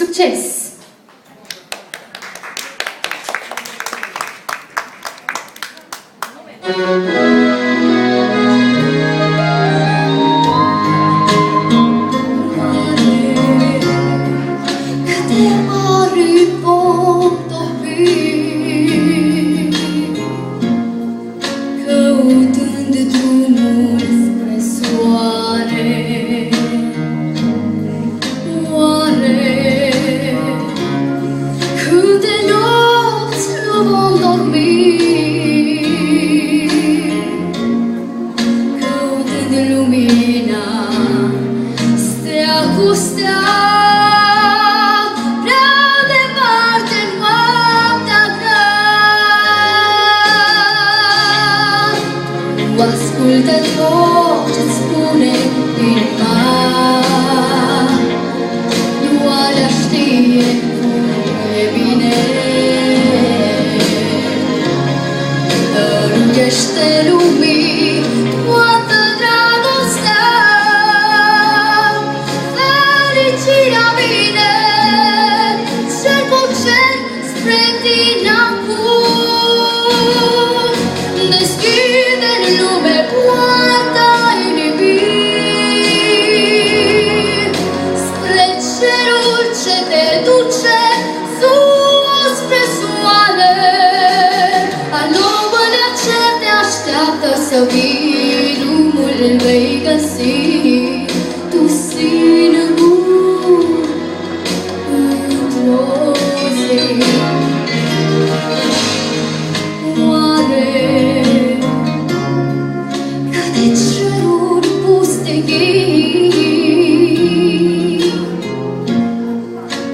succes! Ascultă tot ce-ți spune inima, doar ea știe cum e bine. Dăruiește lumii toată dragostea, fericirea vine cer cu cer spre tine acum. Deschide în lume poarta inimii spre cerul ce te duce sus spre soare. A nouă ce te așteaptă să vii, drumul îl vei găsi tu singur într-o zi.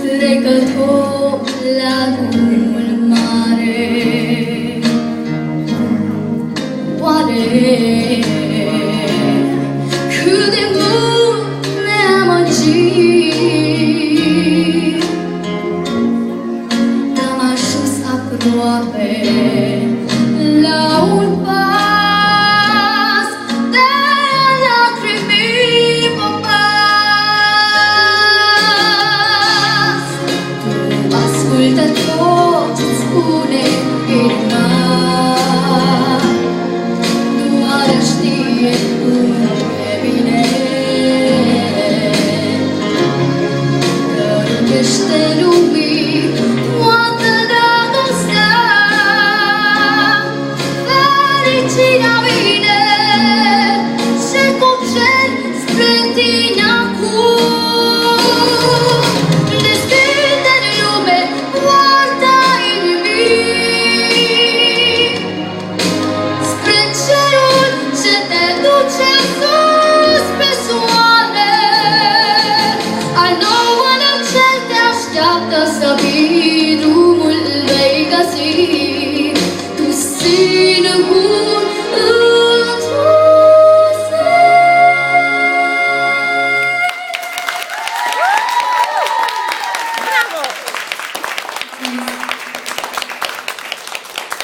Trecător la drumul mare, oare cât de mult ne-am amăgit, n-am ajuns aproape la un pas de lacrimii popas. Ascultă tot ce-ți spune inima, doar știe cum e bine. Dăruiește lumii toată dragostea, fericirea vine cer cu cer spre tine acum. Deschide în lume poarta inimii spre cerul ce te duce sus spre soare. Al nouă ce te așteaptă să vii, drumul îl vei găsi